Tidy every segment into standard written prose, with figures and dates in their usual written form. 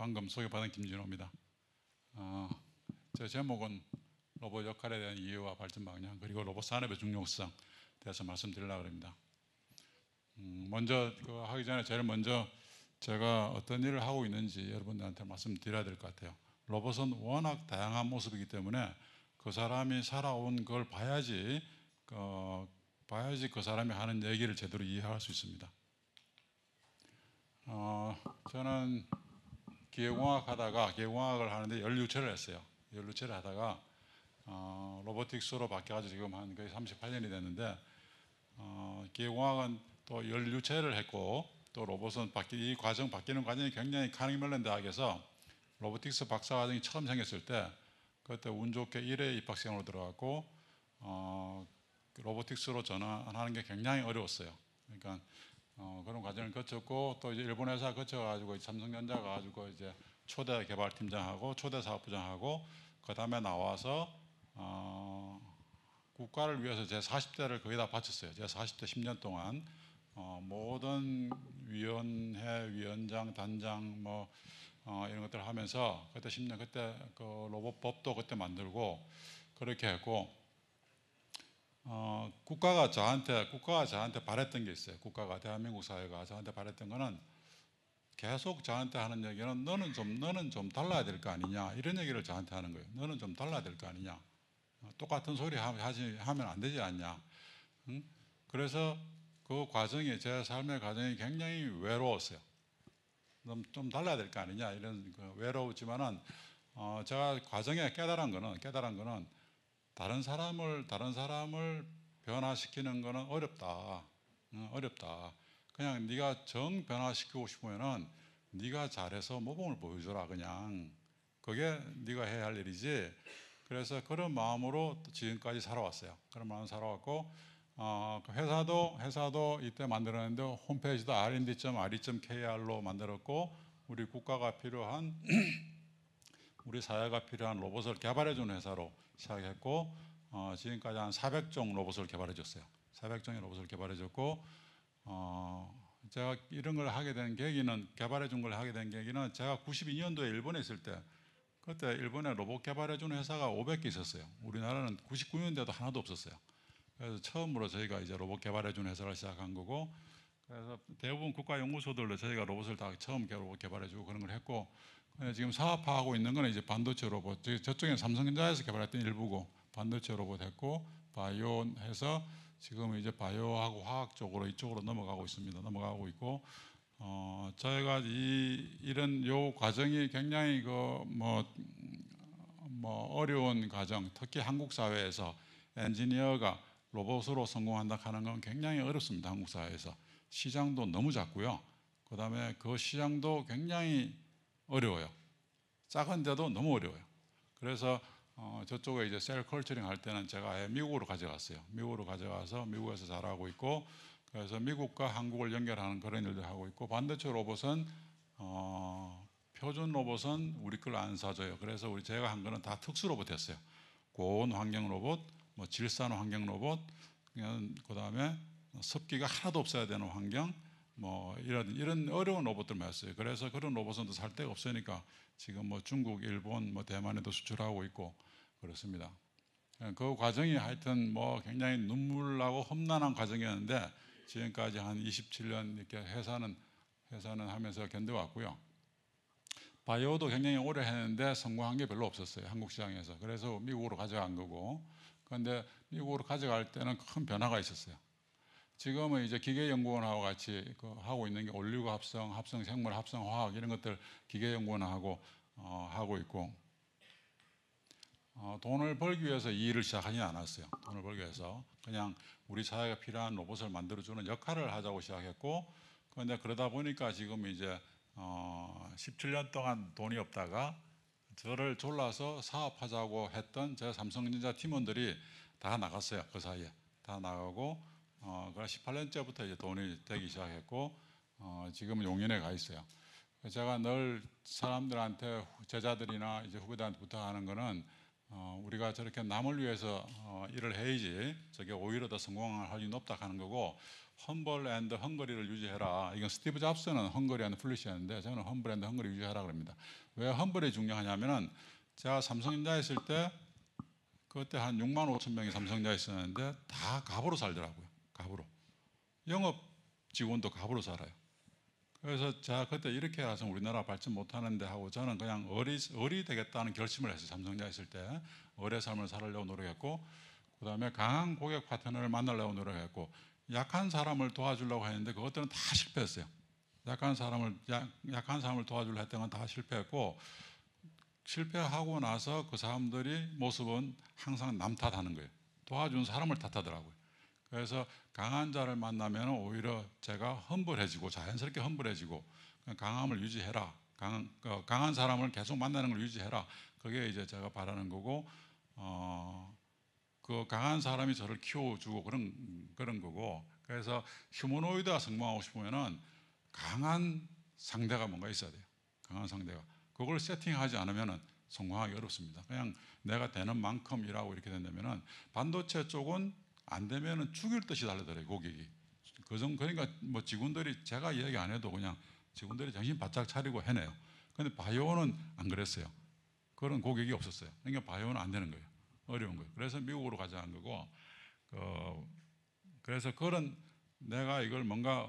방금 소개받은 김진호입니다. 제 제목은 로봇 역할에 대한 이해와 발전 방향 그리고 로봇 산업의 중요성에 대해서 말씀드리려고 합니다. 먼저 하기 전에 제일 먼저 제가 어떤 일을 하고 있는지 여러분들한테 말씀드려야 될 것 같아요. 로봇은 워낙 다양한 모습이기 때문에 그 사람이 살아온 걸 봐야지 그 사람이 하는 얘기를 제대로 이해할 수 있습니다. 저는 기계공학을 하는데 연료체를 했어요. 연료체를 하다가 로보틱스로 바뀌어가지고 지금 한 거의 38년이 됐는데 기계공학은 또 연료체를 했고 또 로봇은 이 과정 바뀌는 과정이 굉장히 카네기 멜론 대학에서 로보틱스 박사과정이 처음 생겼을 때 그때 운 좋게 1회 입학생으로 들어갔고 로보틱스로 전환하는 게 굉장히 어려웠어요. 그러니까 그런 과정을 거쳤고 또 이제 일본 회사 거쳐가지고 삼성전자 가지고 이제 초대 개발팀장하고 초대 사업부장하고 그 다음에 나와서 국가를 위해서 제 40대를 거의 다 바쳤어요. 제 40대 10년 동안 모든 위원회, 위원장, 단장 이런 것들을 하면서 그때 10년 그때 그 로봇법도 그때 만들고 그렇게 했고 국가가 저한테 바랬던 게 있어요. 국가가 대한민국 사회가 저한테 바랬던 거는 계속 저한테 하는 얘기는 너는 좀 달라야 될 거 아니냐 이런 얘기를 저한테 하는 거예요. 너는 좀 달라야 될 거 아니냐. 똑같은 소리 하면 안 되지 않냐. 응? 그래서 그 과정이 제 삶의 과정이 굉장히 외로웠어요. 좀 달라야 될 거 아니냐 이런 외로웠지만은 제가 과정에 깨달은 거는 다른 사람을 변화시키는 거는 어렵다. 어렵다. 그냥 네가 정 변화시키고 싶으면은 네가 잘해서 모범을 보여줘라 그냥. 그게 네가 해야 할 일이지. 그래서 그런 마음으로 지금까지 살아왔어요. 그런 마음으로 살아왔고 회사도 이때 만들었는데 홈페이지도 rnd.re.kr로 만들었고 우리 국가가 필요한 우리 사회가 필요한 로봇을 개발해주는 회사로 시작했고 지금까지 한 400종 로봇을 개발해줬어요. 400종의 로봇을 개발해줬고 제가 이런 걸 하게 된 계기는 개발해준 걸 하게 된 계기는 제가 92년도에 일본에 있을 때 그때 일본에 로봇 개발해주는 회사가 500개 있었어요. 우리나라는 99년대도 하나도 없었어요. 그래서 처음으로 저희가 이제 로봇 개발해주는 회사를 시작한 거고 그래서 대부분 국가연구소들로 저희가 로봇을 다 처음 로봇 개발해주고 그런 걸 했고 지금 사업화하고 있는 거는 이제 반도체 로봇 저쪽에는 삼성전자에서 개발했던 일부고 반도체 로봇 했고 바이오 해서 지금 이제 바이오하고 화학 쪽으로 이쪽으로 넘어가고 있습니다. 넘어가고 있고 저희가 이런 요 과정이 굉장히 어려운 과정 특히 한국 사회에서 엔지니어가 로봇으로 성공한다 하는 건 굉장히 어렵습니다. 한국 사회에서 시장도 너무 작고요. 그 다음에 그 시장도 굉장히 어려워요. 작은데도 너무 어려워요. 그래서 저쪽에 이제 셀 컬처링 할 때는 제가 아예 미국으로 가져갔어요. 미국으로 가져가서 미국에서 잘하고 있고 그래서 미국과 한국을 연결하는 그런 일도 하고 있고 반도체 로봇은 표준 로봇은 우리 걸 안 사줘요. 그래서 제가 한 거는 다 특수 로봇 했어요. 고온 환경 로봇, 질산 환경 로봇, 그 다음에 습기가 하나도 없어야 되는 환경, 이런 어려운 로봇들만 했어요. 그래서 그런 로봇은 또 살 데가 없으니까 지금 중국, 일본, 대만에도 수출하고 있고 그렇습니다. 그 과정이 하여튼 굉장히 눈물 나고 험난한 과정이었는데 지금까지 한 27년 이렇게 회사는 하면서 견뎌왔고요. 바이오도 굉장히 오래 했는데 성공한 게 별로 없었어요. 한국 시장에서. 그래서 미국으로 가져간 거고. 그런데 미국으로 가져갈 때는 큰 변화가 있었어요. 지금은 이제 기계연구원하고 같이 하고 있는 게 올리고 합성, 합성생물, 합성화학 이런 것들 기계연구원하고 하고 있고 돈을 벌기 위해서 이 일을 시작하지 않았어요. 돈을 벌기 위해서 그냥 우리 사회가 필요한 로봇을 만들어주는 역할을 하자고 시작했고 그런데 그러다 보니까 지금 이제 17년 동안 돈이 없다가 저를 졸라서 사업하자고 했던 제 삼성전자 팀원들이 다 나갔어요. 그 사이에 다 나가고 그래 18년째부터 이제 돈이 되기 시작했고 지금은 용인에 가 있어요. 제가 늘 사람들한테 제자들이나 이제 후배들한테 부탁하는 거는 우리가 저렇게 남을 위해서 일을 해야지 저게 오히려 더 성공할 확률이 높다 하는 거고 험블 앤드 헝거리를 유지해라. 이건 스티브 잡스는 헝거리 앤드 플리시였는데 저는 험블 앤드 헝거리 유지하라 그럽니다. 왜 험블이 중요하냐면은 제가 삼성전자에 있을 때 그때 한 6만 5천 명이 삼성전자에 있었는데 다 갑으로 살더라고요. 갑으로. 영업 직원도 갑으로 살아요. 그래서 제가 그때 이렇게 해서 우리나라 발전 못하는데 하고 저는 그냥 어리 되겠다는 결심을 했어요. 삼성전자에 있을 때 어의 삶을 살려고 노력했고 그 다음에 강한 고객 파트너를 만나려고 노력했고 약한 사람을 도와주려고 했는데 그것들은 다 실패했어요. 약한 사람을 도와주려 했던 건 다 실패했고 실패하고 나서 그 사람들이 모습은 항상 남 탓하는 거예요. 도와준 사람을 탓하더라고요. 그래서 강한 자를 만나면 오히려 제가 험불해지고 자연스럽게 험불해지고 강함을 유지해라. 강한 사람을 계속 만나는 걸 유지해라. 그게 이제 제가 바라는 거고 그 강한 사람이 저를 키워주고 그런 거고 그래서 휴머노이드가 성공하고 싶으면은 강한 상대가 뭔가 있어야 돼요. 강한 상대가 그걸 세팅하지 않으면은 성공하기 어렵습니다. 그냥 내가 되는 만큼 일하고 이렇게 된다면은 반도체 쪽은 안 되면은 죽일 듯이 달려들어요 고객이. 그러니까 뭐 직원들이 제가 이야기 안 해도 그냥 직원들이 정신 바짝 차리고 해내요. 근데 바이오는 안 그랬어요. 그런 고객이 없었어요. 그러니까 바이오는 안 되는 거예요. 어려운 거예요. 그래서 미국으로 가져간 거고 그래서 그런 내가 이걸 뭔가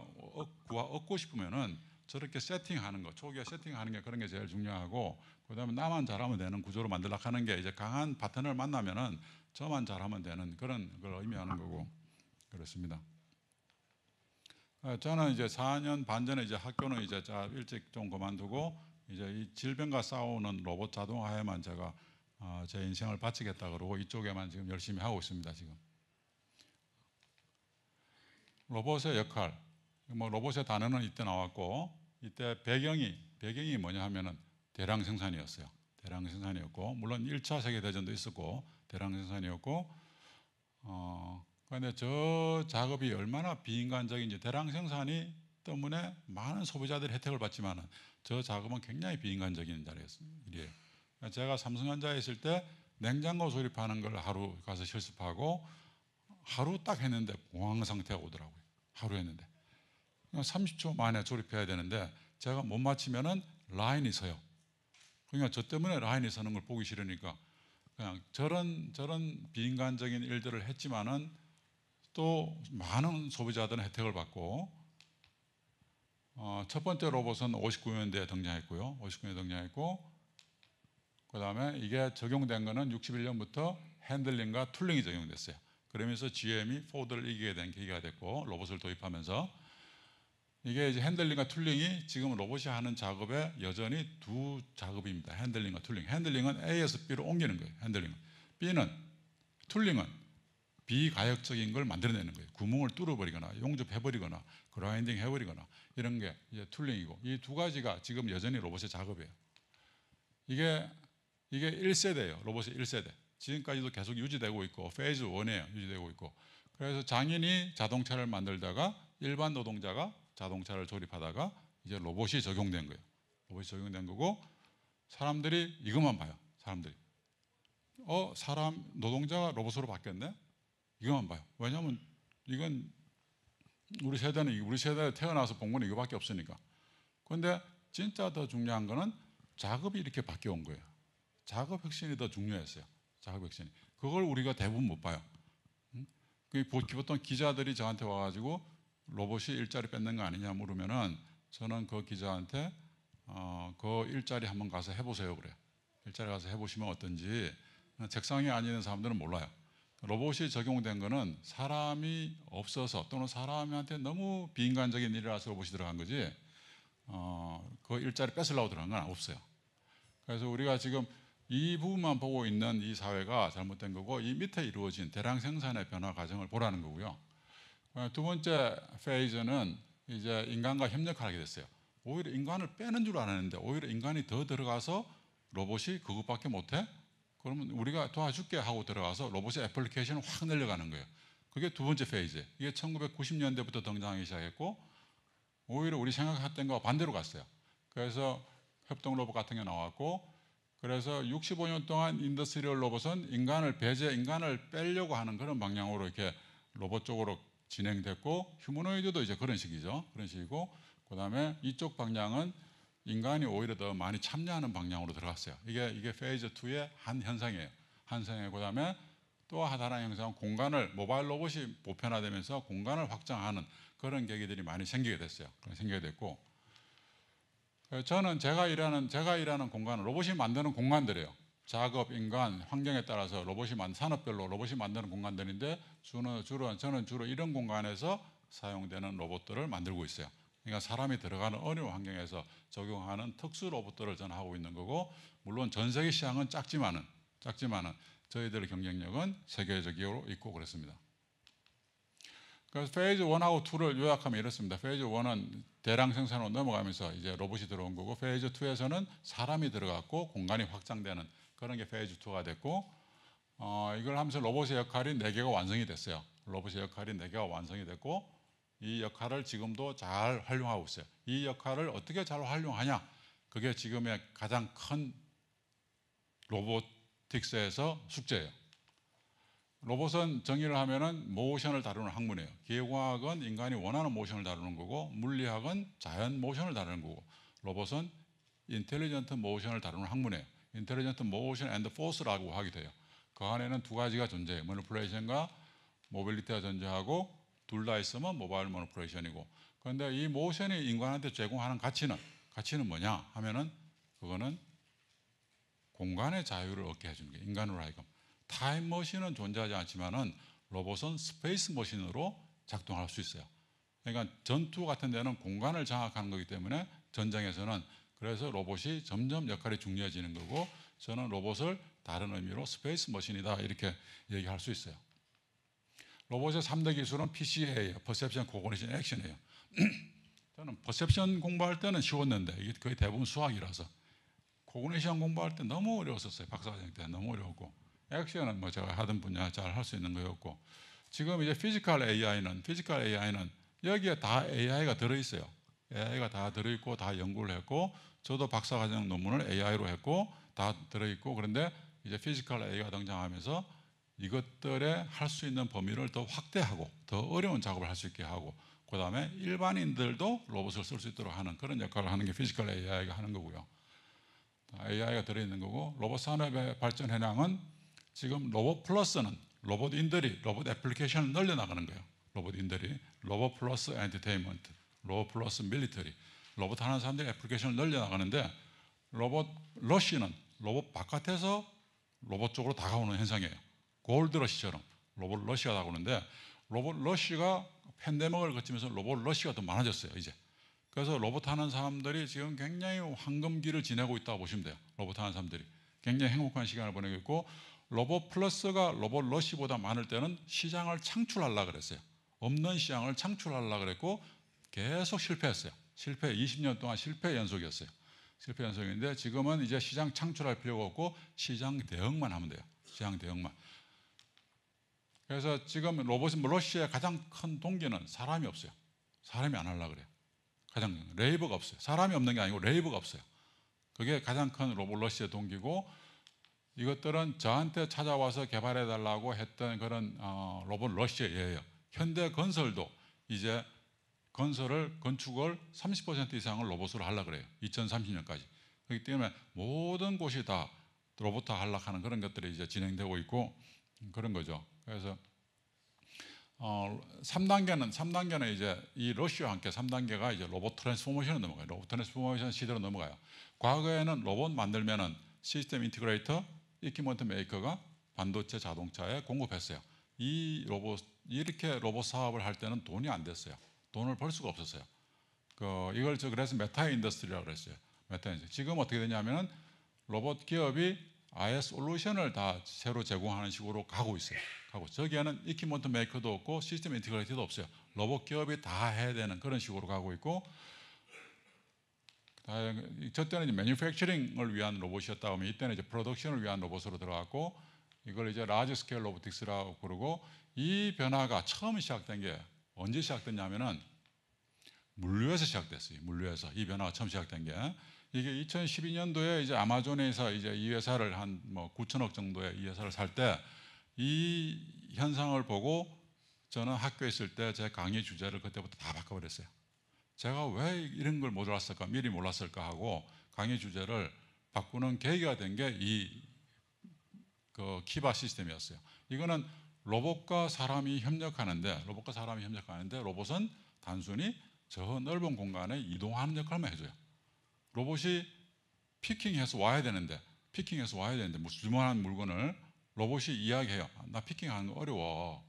얻고 싶으면은 저렇게 세팅하는 거, 초기에 세팅하는 게 그런 게 제일 중요하고 그다음에 나만 잘하면 되는 구조로 만들려고 하는 게 이제 강한 파트너를 만나면은 저만 잘하면 되는 그런 걸 의미하는 거고 그렇습니다. 저는 이제 4년 반 전에 이제 학교는 이제 일찍 좀 그만두고 이제 이 질병과 싸우는 로봇 자동화에만 제가 제 인생을 바치겠다 그러고 이쪽에만 지금 열심히 하고 있습니다. 지금 로봇의 역할, 뭐 로봇의 단어는 이때 나왔고 이때 배경이 뭐냐 하면은 대량 생산이었어요. 대량 생산이었고 물론 1차 세계 대전도 있었고 대량 생산이었고 그런데 저 작업이 얼마나 비인간적인지 대량 생산이 때문에 많은 소비자들이 혜택을 받지만은 저 작업은 굉장히 비인간적인 일이에요. 제가 삼성전자에 있을 때 냉장고 조립하는 걸 하루 가서 실습하고 하루 딱 했는데 공황 상태가 오더라고요. 하루 했는데 30초 만에 조립해야 되는데 제가 못 맞추면은 라인이 서요. 그러니까 저 때문에 라인이 서는 걸 보기 싫으니까 그냥 저런 비인간적인 일들을 했지만은 또 많은 소비자들은 혜택을 받고 첫 번째 로봇은 59년대에 등장했고요. 59년에 등장했고 그 다음에 이게 적용된 거는 61년부터 핸들링과 툴링이 적용됐어요. 그러면서 GM이 포드를 이기게 된 계기가 됐고 로봇을 도입하면서 이게 이제 핸들링과 툴링이 지금 로봇이 하는 작업에 여전히 두 작업입니다. 핸들링과 툴링. 핸들링은 A에서 B로 옮기는 거예요. 핸들링은. 툴링은 비가역적인 걸 만들어내는 거예요. 구멍을 뚫어버리거나 용접해버리거나 그라인딩 해버리거나 이런 게 이제 툴링이고 이 두 가지가 지금 여전히 로봇의 작업이에요. 이게 1세대예요. 로봇의 1세대. 지금까지도 계속 유지되고 있고 페이즈 1이에요. 유지되고 있고 그래서 장인이 자동차를 만들다가 일반 노동자가 자동차를 조립하다가 이제 로봇이 적용된 거예요. 로봇이 적용된 거고 사람들이 이것만 봐요. 사람들이 노동자가 로봇으로 바뀌었네? 이것만 봐요. 왜냐하면 이건 우리 세대에 태어나서 본 건 이거밖에 없으니까. 그런데 진짜 더 중요한 거는 작업이 이렇게 바뀌어온 거예요. 작업 혁신이 더 중요했어요. 작업 혁신이. 그걸 우리가 대부분 못 봐요. 보통 기자들이 저한테 와가지고 로봇이 일자리 뺏는 거 아니냐 물으면은 저는 그 기자한테 그 일자리 한번 가서 해보세요 그래요. 일자리 가서 해보시면 어떤지. 책상에 앉는 사람들은 몰라요. 로봇이 적용된 거는 사람이 없어서 또는 사람한테 너무 비인간적인 일이라서 로봇이 들어간 거지 그 일자리 뺏으려고 들어간 건 없어요. 그래서 우리가 지금 이 부분만 보고 있는 이 사회가 잘못된 거고 이 밑에 이루어진 대량 생산의 변화 과정을 보라는 거고요. 두 번째 페이즈는 이제 인간과 협력하게 됐어요. 오히려 인간을 빼는 줄 알았는데 오히려 인간이 더 들어가서 로봇이 그것밖에 못해? 그러면 우리가 도와줄게 하고 들어가서 로봇의 애플리케이션을 확 늘려가는 거예요. 그게 두 번째 페이즈. 이게 1990년대부터 등장하기 시작했고 오히려 우리 생각했던 거와 반대로 갔어요. 그래서 협동 로봇 같은 게 나왔고 그래서 65년 동안 인더스트리얼 로봇은 인간을 빼려고 하는 그런 방향으로 이렇게 로봇 쪽으로 진행됐고 휴머노이드도 이제 그런 식이죠. 그런 식이고 그다음에 이쪽 방향은 인간이 오히려 더 많이 참여하는 방향으로 들어갔어요. 이게 페이즈 2의 한 현상이에요. 그다음에 또 하나의 현상은 공간을 모바일 로봇이 보편화되면서 공간을 확장하는 그런 계기들이 많이 생기게 됐어요. 생기게 됐고 저는 제가 일하는 공간은 로봇이 만드는 공간들이에요. 작업, 인간, 환경에 따라서 산업별로 로봇이 만드는 공간들인데 저는 주로 이런 공간에서 사용되는 로봇들을 만들고 있어요. 그러니까 사람이 들어가는 어려운 환경에서 적용하는 특수 로봇들을 저는 하고 있는 거고 물론 전 세계 시장은 작지만은 저희들의 경쟁력은 세계적으로 있고 그렇습니다. 그래서 페이즈 1하고 2를 요약하면 이렇습니다. 페이즈 1은 대량 생산으로 넘어가면서 이제 로봇이 들어온 거고 페이즈 2에서는 사람이 들어갔고 공간이 확장되는 그런 게 페이즈 2가 됐고 이걸 하면서 로봇의 역할이 4개가 완성이 됐어요. 로봇의 역할이 4개가 완성이 됐고 이 역할을 지금도 잘 활용하고 있어요. 이 역할을 어떻게 잘 활용하냐? 그게 지금의 가장 큰 로보틱스에서 숙제예요. 로봇은 정의를 하면은 모션을 다루는 학문이에요. 기계공학은 인간이 원하는 모션을 다루는 거고 물리학은 자연 모션을 다루는 거고 로봇은 인텔리전트 모션을 다루는 학문이에요. 인텔리전트 모션 앤드 포스라고 하게 돼요. 그 안에는 두 가지가 존재해요. 머니플레이션과 모빌리티가 존재하고 둘 다 있으면 모바일 머니플레이션이고 그런데 이 모션이 인간한테 제공하는 가치는 뭐냐 하면은 그거는 공간의 자유를 얻게 해주는 게 인간으로 하여금 타임머신은 존재하지 않지만은 로봇은 스페이스 머신으로 작동할 수 있어요. 그러니까 전투 같은 데는 공간을 장악하는 거기 때문에 전장에서는 그래서 로봇이 점점 역할이 중요해지는 거고 저는 로봇을 다른 의미로 스페이스 머신이다 이렇게 얘기할 수 있어요. 로봇의 3대 기술은 PCA예요. 퍼셉션, 코그니션, 액션이에요. 저는 퍼셉션 공부할 때는 쉬웠는데 이게 거의 대부분 수학이라서 코그니션 공부할 때 너무 어려웠었어요. 박사과정 때 너무 어려웠고 액션은 뭐 제가 하던 분야 잘 할 수 있는 거였고 지금 이제 피지컬 AI는 여기에 다 AI가 들어있어요. AI가 다 들어있고 다 연구를 했고 저도 박사과정 논문을 AI로 했고 다 들어있고 그런데 이제 피지컬 AI가 등장하면서 이것들에 할 수 있는 범위를 더 확대하고 더 어려운 작업을 할 수 있게 하고 그 다음에 일반인들도 로봇을 쓸 수 있도록 하는 그런 역할을 하는 게 피지컬 AI가 하는 거고요. AI가 들어있는 거고 로봇 산업의 발전 현황은 지금 로봇 플러스는 로봇인들이 로봇 애플리케이션을 늘려나가는 거예요. 로봇인들이 로봇 플러스 엔터테인먼트, 로봇 플러스 밀리터리 로봇 하는 사람들이 애플리케이션을 늘려나가는데 로봇 러쉬는 로봇 바깥에서 로봇 쪽으로 다가오는 현상이에요. 골드 러시처럼 로봇 러시가 다가오는데 로봇 러시가 팬데믹을 거치면서 로봇 러시가 더 많아졌어요. 이제 그래서 로봇 하는 사람들이 지금 굉장히 황금기를 지내고 있다고 보시면 돼요. 로봇 하는 사람들이 굉장히 행복한 시간을 보내고 있고 로봇 플러스가 로봇 러시보다 많을 때는 시장을 창출하려고 그랬어요. 없는 시장을 창출하려고 그랬고 계속 실패했어요. 20년 동안 실패 연속이었어요. 실패 연속인데 지금은 이제 시장 창출할 필요가 없고 시장 대응만 하면 돼요. 시장 대응만. 그래서 지금 러시아의 가장 큰 동기는 사람이 없어요. 사람이 안 하려고 그래요. 가장 레이버가 없어요. 사람이 없는 게 아니고 레이버가 없어요. 그게 가장 큰 로봇 러시의 동기고 이것들은 저한테 찾아와서 개발해 달라고 했던 그런 로봇 러시예요. 현대 건설도 이제 건축을 30% 이상을 로봇으로 하려고 그래요. 2030년까지. 그렇기 때문에 모든 곳이 다 로봇화 하려고 하는 그런 것들이 이제 진행되고 있고 그런 거죠. 그래서 3단계는 이제 이 러시아와 함께 3단계가 이제 로봇 트랜스포메이션으로 넘어가요. 로봇 트랜스포메이션 시대로 넘어가요. 과거에는 로봇 만들면은 시스템 인티그레이터, 이퀴먼트 메이커가 반도체 자동차에 공급했어요. 이렇게 로봇 사업을 할 때는 돈이 안 됐어요. 돈을 벌 수가 없었어요. 이걸 그래서 메타 인더스트리라고 그랬어요. 메타 인더스트리. 지금 어떻게 되냐면은 로봇 기업이 아예 솔루션을 다 새로 제공하는 식으로 가고 있어요. 저기에는 이퀴먼트 메이커도 없고 시스템 인티그레이터도 없어요. 로봇 기업이 다 해야 되는 그런 식으로 가고 있고 저 때는 이제 매니팩처링을 위한 로봇이었다 하면 이때는 이제 프로덕션을 위한 로봇으로 들어갔고 이걸 이제 라지 스케일 로보틱스라고 부르고 이 변화가 처음 시작된 게 언제 시작됐냐면은 물류에서 시작됐어요. 물류에서 이 변화가 처음 시작된 게 이게 2012년도에 이제 아마존에서 이제 이 회사를 한 뭐 9천억 정도의 이 회사를 살 때 이 현상을 보고 저는 학교에 있을 때 제 강의 주제를 그때부터 다 바꿔버렸어요. 제가 왜 이런 걸 몰랐을까, 미리 몰랐을까 하고 강의 주제를 바꾸는 계기가 된 게 이 키바 시스템이었어요. 이거는 로봇과 사람이 협력하는데 로봇은 단순히 저 넓은 공간에 이동하는 역할만 해줘요. 로봇이 피킹해서 와야 되는데 무슨 주문한 물건을 로봇이 이야기해요. 나 피킹하는 거 어려워.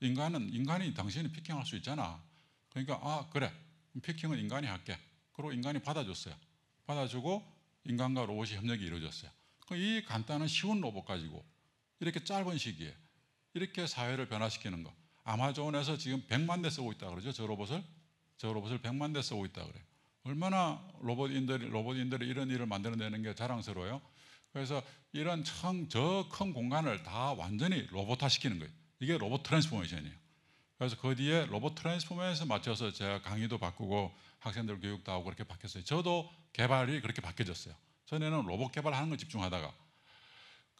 인간이 당신이 피킹할 수 있잖아. 그러니까 그래, 피킹은 인간이 할게. 그리고 인간이 받아줬어요. 받아주고 인간과 로봇이 협력이 이루어졌어요. 이 간단한 쉬운 로봇 가지고 이렇게 짧은 시기에 이렇게 사회를 변화시키는 거. 아마존에서 지금 100만 대 쓰고 있다 그러죠. 저 로봇을 100만 대 쓰고 있다 그래요. 얼마나 로봇인들이 이런 일을 만들어내는 게 자랑스러워요. 그래서 이런 저 큰 공간을 다 완전히 로봇화 시키는 거예요. 이게 로봇 트랜스포메이션이에요. 그래서 그 뒤에 로봇 트랜스포메이션에 맞춰서 제가 강의도 바꾸고 학생들 교육도 하고 그렇게 바뀌었어요. 저도 개발이 그렇게 바뀌어졌어요. 전에는 로봇 개발하는 거 집중하다가,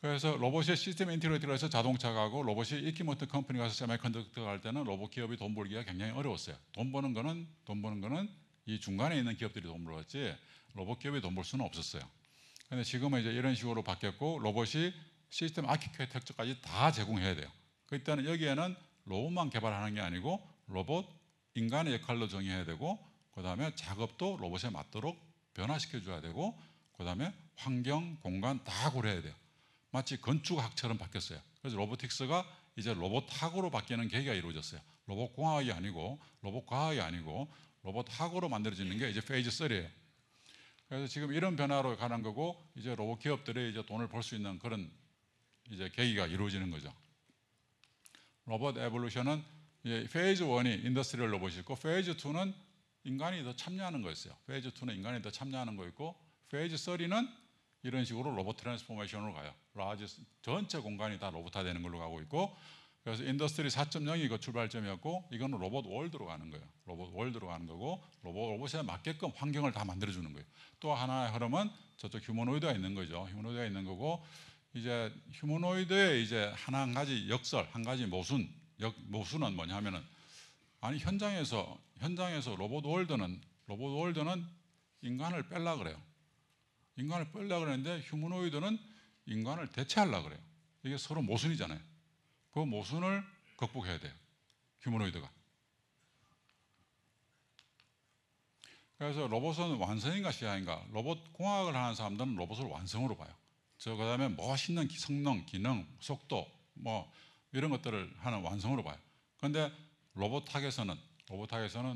그래서 로봇의 시스템 인티그레이터를 해서 자동차 가고 로봇이 이키모토 컴퍼니 가서 세미컨덕터 갈 때는 로봇 기업이 돈 벌기가 굉장히 어려웠어요. 돈 버는 거는 이 중간에 있는 기업들이 돈 벌었지 로봇 기업이 돈 벌 수는 없었어요. 근데 지금은 이제 이런 식으로 바뀌었고 로봇이 시스템 아키텍처까지 다 제공해야 돼요. 그때는 여기에는 로봇만 개발하는 게 아니고 로봇 인간의 역할로 정의해야 되고, 그 다음에 작업도 로봇에 맞도록 변화시켜줘야 되고, 그 다음에 환경, 공간 다 고려해야 돼요. 마치 건축학처럼 바뀌었어요. 그래서 로보틱스가 이제 로봇학으로 바뀌는 계기가 이루어졌어요. 로봇공학이 아니고 로봇과학이 아니고 로봇학으로 만들어지는 게 이제 페이즈 3예요. 그래서 지금 이런 변화로 가는 거고, 이제 로봇 기업들이 이제 돈을 벌 수 있는 그런 이제 계기가 이루어지는 거죠. 로봇 에볼루션은 페이즈 1이 인더스트리얼 로봇이고, 페이즈 2는 인간이 더 참여하는 거였어요. 페이즈 2는 인간이 더 참여하는 거였고, 페이즈 3는 이런 식으로 로봇 트랜스포메이션으로 가요. 전체 공간이 다 로봇화 되는 걸로 가고 있고, 그래서 인더스트리 4.0이 그 출발점이었고, 이거는 로봇 월드로 가는 거예요. 로봇 월드로 가는 거고, 로봇에 맞게끔 환경을 다 만들어주는 거예요. 또 하나의 흐름은 저쪽 휴머노이드가 있는 거죠. 휴머노이드가 있는 거고, 이제 휴머노이드의 이제 한 가지 역설, 한 가지 모순은 뭐냐면은, 아니 현장에서 로봇 월드는 인간을 뺄라 그래요. 인간을 뺄라 그러는데 휴머노이드는 인간을 대체하려 그래요. 이게 서로 모순이잖아요. 그 모순을 극복해야 돼요. 휴머노이드가. 그래서 로봇은 완성인가 시야인가? 로봇 공학을 하는 사람들은 로봇을 완성으로 봐요. 그다음에 멋있는 성능, 기능, 속도 뭐 이런 것들을 하는 완성으로 봐요. 그런데 로봇학에서는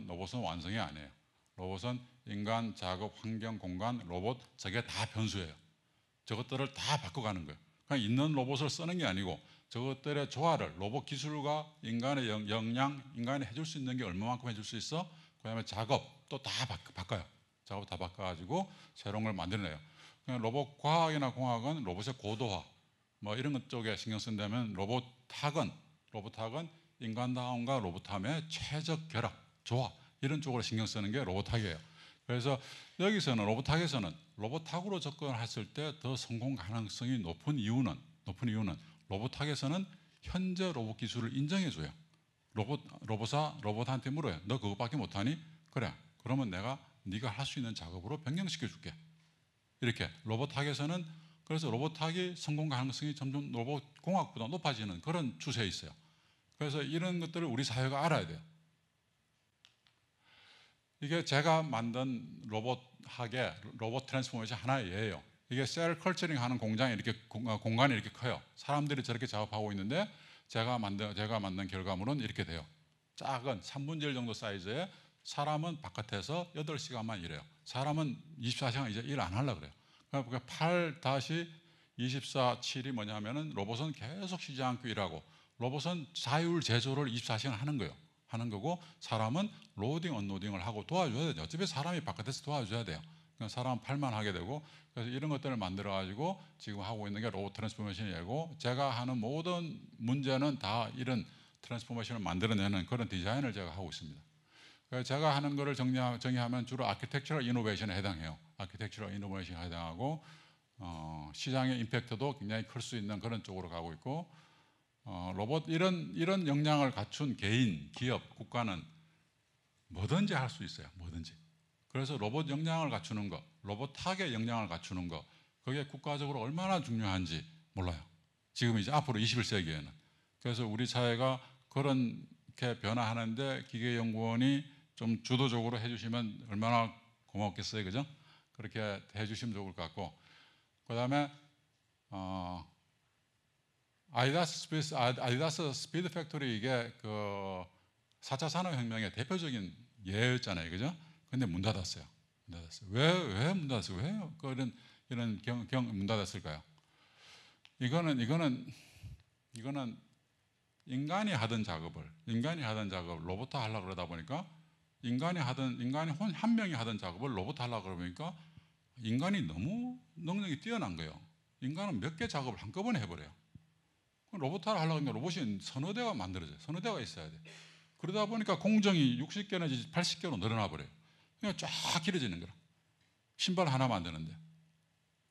로봇은 완성이 아니에요. 로봇은 인간, 작업, 환경, 공간, 로봇 저게 다 변수예요. 저것들을 다 바꿔가는 거예요. 그냥 있는 로봇을 쓰는 게 아니고 저것들의 조화를 로봇 기술과 인간의 역량, 인간이 해줄 수 있는 게 얼마만큼 해줄 수 있어? 그다음에 작업도 다 바꿔요. 작업 다 바꿔가지고 새로운 걸 만들어내요. 그냥 로봇 과학이나 공학은 로봇의 고도화 뭐 이런 것 쪽에 신경 쓴다면, 로봇학은 인간다움과 로봇함의 최적 결합, 조화 이런 쪽으로 신경 쓰는 게 로봇학이에요. 그래서 여기서는 로봇학으로 접근했을 때 더 성공 가능성이 높은 이유는 로봇학에서는 현재 로봇 기술을 인정해줘요. 로봇한테 물어요. 너 그것밖에 못하니? 그래. 그러면 내가 네가 할 수 있는 작업으로 변경시켜줄게. 이렇게 로봇학에서는, 그래서 로봇학이 성공 가능성이 점점 로봇공학보다 높아지는 그런 추세에 있어요. 그래서 이런 것들을 우리 사회가 알아야 돼요. 이게 제가 만든 로봇학의 로봇 트랜스포메이션 하나의 예예요. 이게 셀 컬처링 하는 공장이 이렇게 공간이 이렇게 커요. 사람들이 저렇게 작업하고 있는데 제가 만든 결과물은 이렇게 돼요. 작은 3분의 1 정도 사이즈에, 사람은 바깥에서 8시간만 일해요. 사람은 24시간 이제 일 안 하려고 그래요. 그러니까 8-24-7이 뭐냐면은 로봇은 계속 쉬지 않고 일하고, 로봇은 자율 제조를 24시간 하는 거고, 사람은 로딩, 언로딩을 하고 도와줘야 돼요. 어차피 사람이 바깥에서 도와줘야 돼요. 그러니까 사람 팔만 하게 되고, 그래서 이런 것들을 만들어가지고 지금 하고 있는 게 로봇 트랜스포메이션이고, 제가 하는 모든 문제는 다 이런 트랜스포메이션을 만들어내는 그런 디자인을 제가 하고 있습니다. 그래서 제가 하는 거를 정의하면 주로 아키텍처럴 이노베이션에 해당해요. 아키텍처럴 이노베이션에 해당하고, 시장의 임팩트도 굉장히 클 수 있는 그런 쪽으로 가고 있고, 로봇 이런 역량을 갖춘 개인, 기업, 국가는 뭐든지 할 수 있어요. 뭐든지. 그래서 로봇 역량을 갖추는 거, 로봇학의 역량을 갖추는 거, 그게 국가적으로 얼마나 중요한지 몰라요. 지금 이제 앞으로 21세기에는. 그래서 우리 사회가 그렇게 변화하는데 기계연구원이 좀 주도적으로 해주시면 얼마나 고맙겠어요, 그죠? 그렇게 해주시면 좋을 것 같고, 그 다음에 아디다스 스피드 팩토리 이게 그 4차 산업혁명의 대표적인 예였잖아요, 그죠? 근데 문 닫았어요. 문 닫았어요. 왜 문 닫았어요? 왜 이런 문 닫았을까요? 이거는 인간이 하던 작업을 로봇화 하려고 그러다 보니까 인간이 한 명이 하던 작업을 로봇 하려고 그러니까 인간이 너무 능력이 뛰어난 거예요. 인간은 몇 개 작업을 한꺼번에 해버려요. 로봇화를 하려고 하면 로봇이 서너 대가 만들어져요. 서너 대가 있어야 돼. 그러다 보니까 공정이 60개 내지 80개로 늘어나 버려요. 그냥 쫙 길어지는 거라. 신발 하나 만드는데.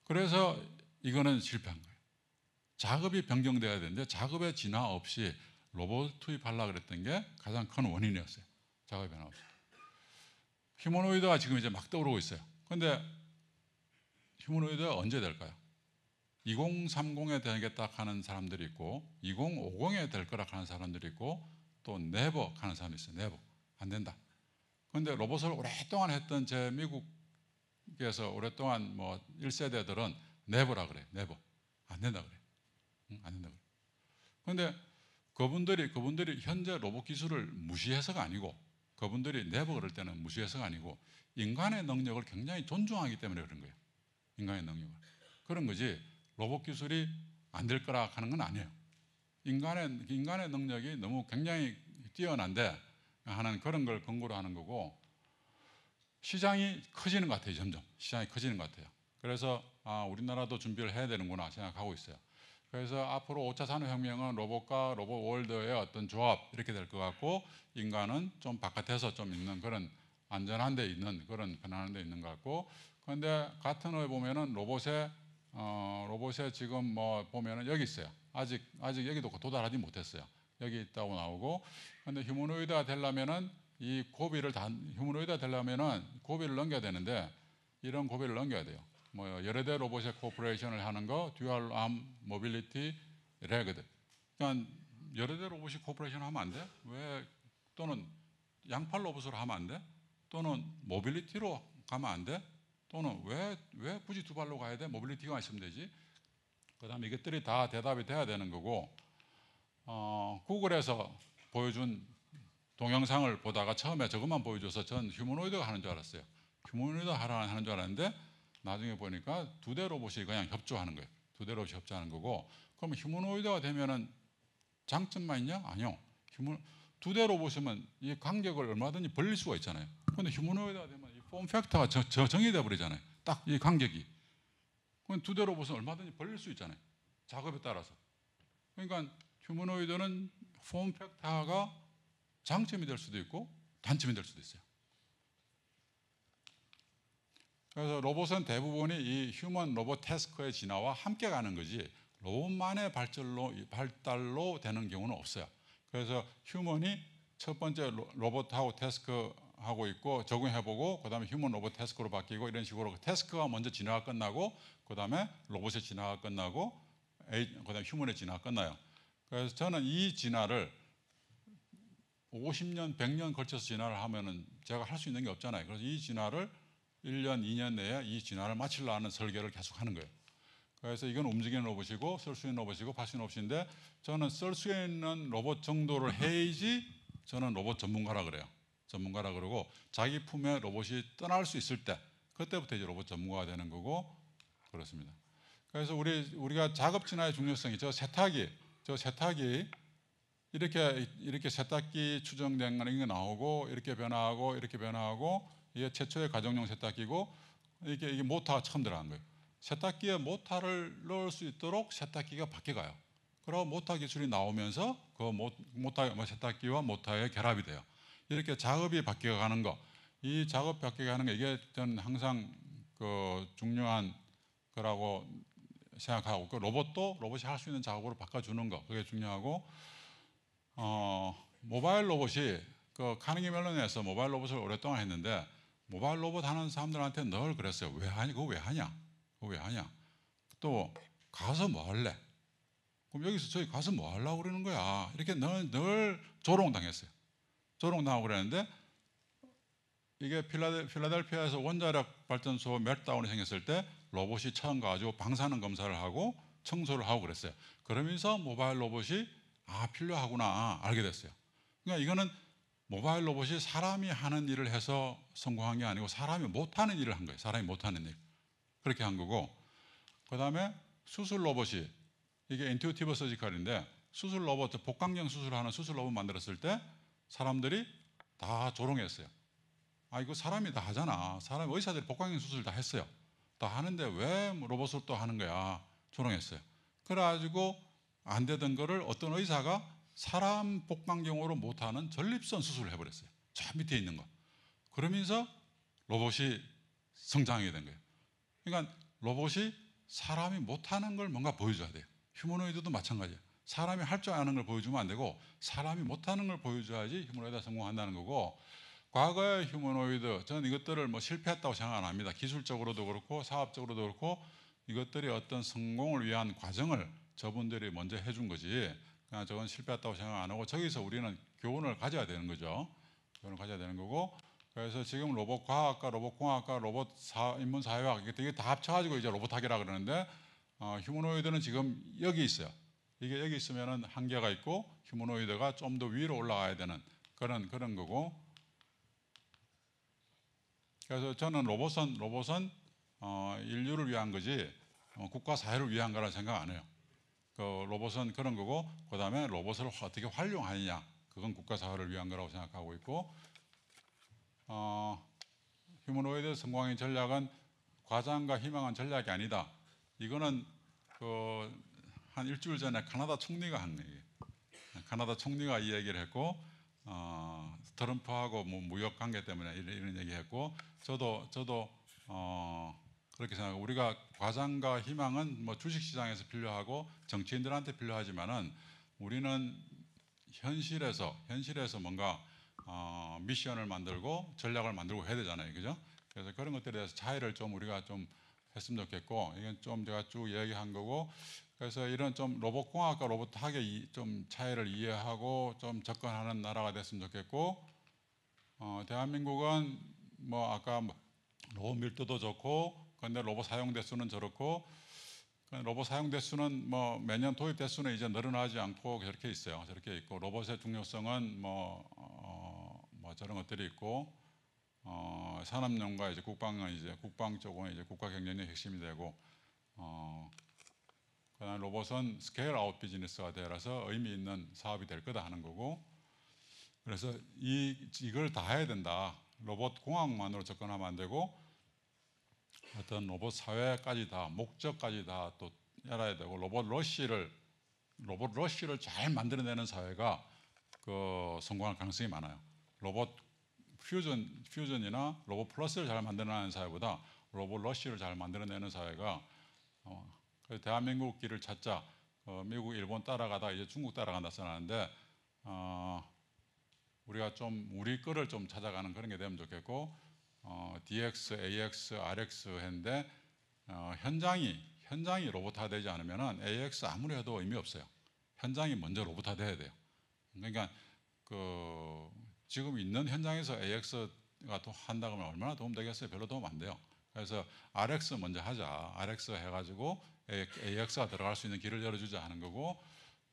그래서 이거는 실패한 거예요. 작업이 변경돼야 되는데 작업의 진화 없이 로봇 투입하려고 그랬던 게 가장 큰 원인이었어요. 작업의 변화 없이. 휴머노이드가 지금 이제 막 떠오르고 있어요. 그런데 휴머노이드가 언제 될까요? 2030에 되겠다 하는 사람들이 있고 2050에 될 거라 하는 사람들이 있고 또 네버 하는 사람이 있어요. 네버. 안 된다. 그런데 로봇을 오랫동안 했던 제 미국에서 오랫동안 뭐 1세대들은 네버라 그래요. 네버. 안 된다 그래요. 안 된다 그래요. 그런데 그분들이 현재 로봇 기술을 무시해서가 아니고 그분들이 네버 그럴 때는 무시해서가 아니고 인간의 능력을 굉장히 존중하기 때문에 그런 거예요. 인간의 능력을. 그런 거지 로봇 기술이 안 될 거라 하는 건 아니에요. 인간의 능력이 너무 굉장히 뛰어난데 하는 그런 걸 근거로 하는 거고 시장이 커지는 것 같아요. 점점 시장이 커지는 것 같아요. 그래서 우리나라도 준비를 해야 되는구나 생각하고 있어요. 그래서 앞으로 5차 산업혁명은 로봇과 로봇 월드의 어떤 조합 이렇게 될 것 같고 인간은 좀 바깥에서 좀 있는 그런 안전한 데 있는 그런 편안한 데 있는 것 같고 그런데 같은 호에 보면은 로봇에 지금 뭐 보면은 여기 있어요. 아직 여기도 도달하지 못했어요. 여기 있다고 나오고 근데 휴머노이드가 되려면은 휴머노이드가 되려면은 고비를 넘겨야 되는데 이런 고비를 넘겨야 돼요. 뭐 여러 대 로봇의 코퍼레이션을 하는 거, 듀얼 암 모빌리티 레그드. 그러니까 여러 대 로봇이 코퍼레이션 하면 안 돼? 왜 또는 양팔 로봇으로 하면 안 돼? 또는 모빌리티로 가면 안 돼? 또는 왜 굳이 두 발로 가야 돼? 모빌리티가 있으면 되지. 그다음에 이것들이 다 대답이 돼야 되는 거고 구글에서 보여준 동영상을 보다가 처음에 저것만 보여줘서 전 휴머노이드가 하는 줄 알았어요. 휴머노이드 하는 줄 알았는데 나중에 보니까 두 대 로봇이 그냥 협조하는 거예요. 두 대 로봇이 협조하는 거고 그러면 휴머노이드가 되면은 장점만 있냐? 아니요. 두 대 로봇이면 이 간격을 얼마든지 벌릴 수가 있잖아요. 그런데 휴머노이드가 되면 이 폼 팩터가 정해져 버리잖아요. 딱 이 간격이. 그럼 두 대 로봇은 얼마든지 벌릴 수 있잖아요. 작업에 따라서. 그러니까 휴머노이드는 폼 팩터가 장점이 될 수도 있고 단점이 될 수도 있어요. 그래서 로봇은 대부분이 이 휴먼 로봇 태스크의 진화와 함께 가는 거지 로봇만의 발달로 되는 경우는 없어요. 그래서 휴먼이 첫 번째 로봇하고 태스크하고 있고 적용해보고 그 다음에 휴먼 로봇 태스크로 바뀌고 이런 식으로 태스크가 먼저 진화가 끝나고 그 다음에 로봇의 진화가 끝나고 그 다음에 휴먼의 진화가 끝나요. 그래서 저는 이 진화를 50년, 100년 걸쳐서 진화를 하면은 제가 할 수 있는 게 없잖아요. 그래서 이 진화를 1년, 2년 내에 이 진화를 마치려 하는 설계를 계속 하는 거예요. 그래서 이건 움직이는 로봇이고 쓸 수 있는 로봇이고 팔 수 있는 로봇인데 저는 쓸 수 있는 로봇 정도를 해야지 저는 로봇 전문가라 그래요. 전문가라 그러고 자기 품에 로봇이 떠날 수 있을 때 그때부터 이제 로봇 전문가가 되는 거고 그렇습니다. 그래서 우리가 작업 진화의 중요성이 저 세탁기 이렇게 세탁기 추정된 게 나오고 이렇게 변화하고 이게 최초의 가정용 세탁기고 이게 모터가 처음 들어간 거예요. 세탁기에 모터를 넣을 수 있도록 세탁기가 바뀌어가요. 그리고 모터 기술이 나오면서 그 세탁기와 모터의 결합이 돼요. 이렇게 작업이 바뀌어가는 거, 이 작업 바뀌어가는 거 이게 저는 항상 그 중요한 거라고 생각하고 그 로봇이 할 수 있는 작업으로 바꿔주는 거 그게 중요하고 모바일 로봇이 그 카네기 멜론에서 모바일 로봇을 오랫동안 했는데 모바일 로봇 하는 사람들한테 늘 그랬어요. 왜 하냐? 그거 왜 하냐? 그거 왜 하냐? 또 가서 뭐 할래? 그럼 여기서 저희 가서 뭐 하려고 그러는 거야? 이렇게 늘 조롱당했어요. 조롱당하고 그랬는데 이게 필라델피아에서 원자력 발전소 멜트다운이 생겼을 때 로봇이 처음 가지고 방사능 검사를 하고 청소를 하고 그랬어요. 그러면서 모바일 로봇이 필요하구나 알게 됐어요. 그러니까 이거는 모바일 로봇이 사람이 하는 일을 해서 성공한 게 아니고 사람이 못하는 일을 한 거예요. 사람이 못하는 일. 그렇게 한 거고 그 다음에 수술 로봇이 이게 인투이티브 서지컬인데 수술 로봇, 복강경 수술하는 수술 로봇 만들었을 때 사람들이 다 조롱했어요. 이거 사람이 다 하잖아. 사람 의사들이 복강경 수술 다 했어요. 다 하는데 왜 로봇으로 또 하는 거야? 조롱했어요. 그래가지고 안 되던 거를 어떤 의사가 사람 복강경으로 못하는 전립선 수술을 해버렸어요. 저 밑에 있는 거. 그러면서 로봇이 성장하게 된 거예요. 그러니까 로봇이 사람이 못하는 걸 뭔가 보여줘야 돼요. 휴머노이드도 마찬가지예요. 사람이 할 줄 아는 걸 보여주면 안 되고 사람이 못하는 걸 보여줘야지 휴머노이드가 성공한다는 거고 과거의 휴머노이드 저는 이것들을 뭐 실패했다고 생각 안 합니다. 기술적으로도 그렇고 사업적으로도 그렇고 이것들이 어떤 성공을 위한 과정을 저분들이 먼저 해준 거지 그냥 저건 실패했다고 생각 안 하고 저기서 우리는 교훈을 가져야 되는 거죠. 교훈을 가져야 되는 거고 그래서 지금 로봇 과학과 로봇 공학과 로봇 인문 사회학 이게 다 합쳐가지고 이제 로봇학이라 그러는데 휴머노이드는 지금 여기 있어요. 이게 여기 있으면은 한계가 있고 휴머노이드가 좀 더 위로 올라가야 되는 그런 거고. 그래서 저는 로봇은 인류를 위한 거지 국가 사회를 위한 거라 생각 안 해요. 그 로봇은 그런 거고 그 다음에 로봇을 어떻게 활용하느냐 그건 국가 사회를 위한 거라고 생각하고 있고 휴머노이드 성공의 전략은 과장과 희망은 전략이 아니다. 이거는 한 일주일 전에 카나다 총리가 한 얘기예요. 카나다 총리가 이 얘기를 했고 트럼프하고 뭐 무역 관계 때문에 이런 얘기했고 저도 그렇게 생각하고 우리가 과장과 희망은 뭐 주식시장에서 필요하고 정치인들한테 필요하지만은 우리는 현실에서 뭔가 미션을 만들고 전략을 만들고 해야 되잖아요, 그죠? 그래서 그런 것들에 대해서 차이를 좀 우리가 좀 했으면 좋겠고 이건 좀 제가 쭉 얘기한 거고 그래서 이런 좀 로봇공학과 로봇학의 좀 차이를 이해하고 좀 접근하는 나라가 됐으면 좋겠고 대한민국은 뭐 아까 로봇 밀도도 좋고 근데 로봇 사용 대수는 저렇고 로봇 사용 대수는 뭐 매년 도입 대수는 이제 늘어나지 않고 저렇게 있어요. 저렇게 있고 로봇의 중요성은 뭐 저런 것들이 있고 산업용과 이제 국방 쪽은 이제 국가 경쟁력의 핵심이 되고 그다음 로봇은 스케일 아웃 비즈니스가 되어서 의미 있는 사업이 될 거다 하는 거고 그래서 이걸 다 해야 된다. 로봇 공학만으로 접근하면 안 되고 어떤 로봇 사회까지 다 목적까지 다 또 알아야 되고 로봇 러쉬를 잘 만들어내는 사회가 성공할 가능성이 많아요. 로봇 퓨전이나 로봇 플러스를 잘 만들어내는 사회보다 로봇 러쉬를 잘 만들어내는 사회가 그래서 대한민국 길을 찾자. 미국, 일본 따라가다 이제 중국 따라간다 써놨는데 우리가 좀 우리 거를 좀 찾아가는 그런 게 되면 좋겠고 DX, AX, RX 했는데 현장이 로봇화되지 않으면은 AX 아무리 해도 의미 없어요. 현장이 먼저 로봇화돼야 돼요. 그러니까 지금 있는 현장에서 AX가 또 한다 그러면 얼마나 도움 되겠어요? 별로 도움 안 돼요. 그래서 RX 먼저 하자. RX 해가지고 AX가 들어갈 수 있는 길을 열어주자 하는 거고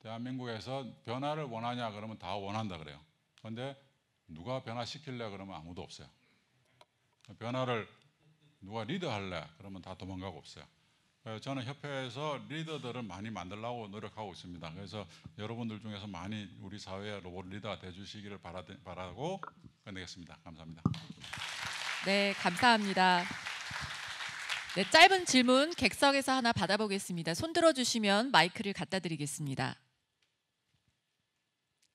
대한민국에서 변화를 원하냐 그러면 다 원한다 그래요. 그런데 누가 변화시킬래 그러면 아무도 없어요. 변화를 누가 리드할래 그러면 다 도망가고 없어요. 그래서 저는 협회에서 리더들을 많이 만들려고 노력하고 있습니다. 그래서 여러분들 중에서 많이 우리 사회의 로봇 리더가 되주시기를 바라고 끝내겠습니다. 감사합니다. 네, 감사합니다. 네, 짧은 질문 객석에서 하나 받아보겠습니다. 손 들어주시면 마이크를 갖다 드리겠습니다.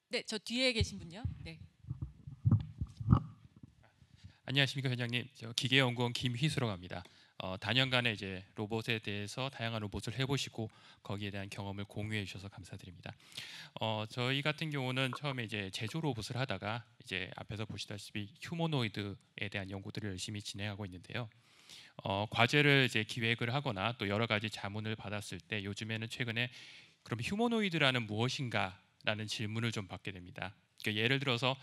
네, 저 뒤에 계신 분요. 네. 안녕하십니까 회장님. 저 기계연구원 김휘수라고 합니다. 단연간에 이제 로봇에 대해서 다양한 로봇을 해보시고 거기에 대한 경험을 공유해 주셔서 감사드립니다. 저희 같은 경우는 처음에 이제 제조 로봇을 하다가 이제 앞에서 보시다시피 휴머노이드에 대한 연구들을 열심히 진행하고 있는데요. 과제를 이제 기획을 하거나 또 여러 가지 자문을 받았을 때 요즘에는 최근에 그럼 휴머노이드라는 무엇인가라는 질문을 좀 받게 됩니다. 그러니까 예를 들어서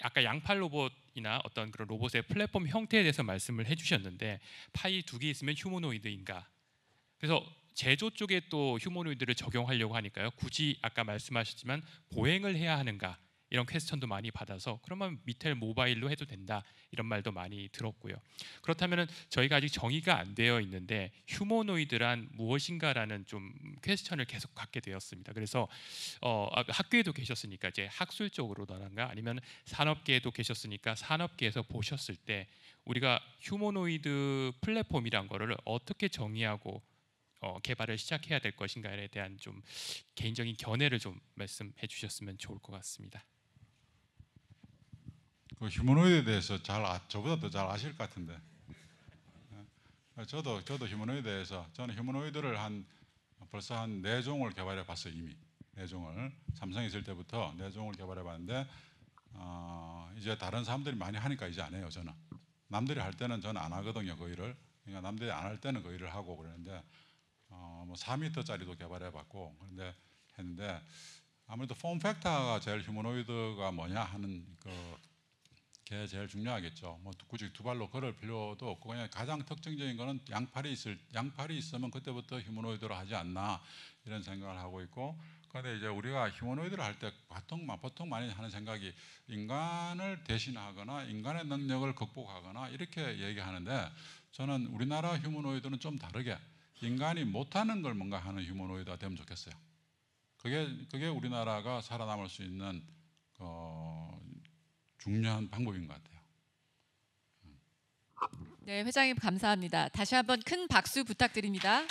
아까 양팔 로봇이나 어떤 그런 로봇의 플랫폼 형태에 대해서 말씀을 해주셨는데 팔이 2개 있으면 휴머노이드인가? 그래서 제조 쪽에 또 휴머노이드를 적용하려고 하니까요. 굳이 아까 말씀하셨지만 보행을 해야 하는가? 이런 퀘스천도 많이 받아서 그러면 미텔 모바일로 해도 된다 이런 말도 많이 들었고요. 그렇다면 저희가 아직 정의가 안 되어 있는데 휴머노이드란 무엇인가라는 좀 퀘스천을 계속 갖게 되었습니다. 그래서 학교에도 계셨으니까 이제 학술적으로라든가 아니면 산업계에도 계셨으니까 산업계에서 보셨을 때 우리가 휴머노이드 플랫폼이란 거를 어떻게 정의하고 개발을 시작해야 될 것인가에 대한 좀 개인적인 견해를 좀 말씀해 주셨으면 좋을 것 같습니다. 그 휴머노이드에 대해서 저보다 더 잘 아실 것 같은데. 저도 휴머노이드에 대해서 저는 휴머노이드를 벌써 한 4종을 개발해 봤어요. 이미 4종을 삼성에 있을 때부터 4종을 개발해 봤는데 이제 다른 사람들이 많이 하니까 이제 안 해요. 저는 남들이 할 때는 저는 안 하거든요. 그 일을. 그러니까 남들이 안 할 때는 그 일을 하고 그러는데 뭐 4m짜리도 개발해 봤고 그런데 했는데 아무래도 폼 팩터가 제일 휴머노이드가 뭐냐 하는 그게 제일 중요하겠죠. 뭐 굳이 2발로 걸을 필요도 없고 그냥 가장 특징적인 거는 양팔이 있으면 그때부터 휴머노이드로 하지 않나 이런 생각을 하고 있고 그런데 이제 우리가 휴머노이드를 할 때 보통 많이 하는 생각이 인간을 대신하거나 인간의 능력을 극복하거나 이렇게 얘기하는데 저는 우리나라 휴머노이드는 좀 다르게 인간이 못하는 걸 뭔가 하는 휴머노이드가 되면 좋겠어요. 그게 우리나라가 살아남을 수 있는 중요한 방법인 것 같아요. 네, 회장님 감사합니다. 다시 한번 큰 박수 부탁드립니다.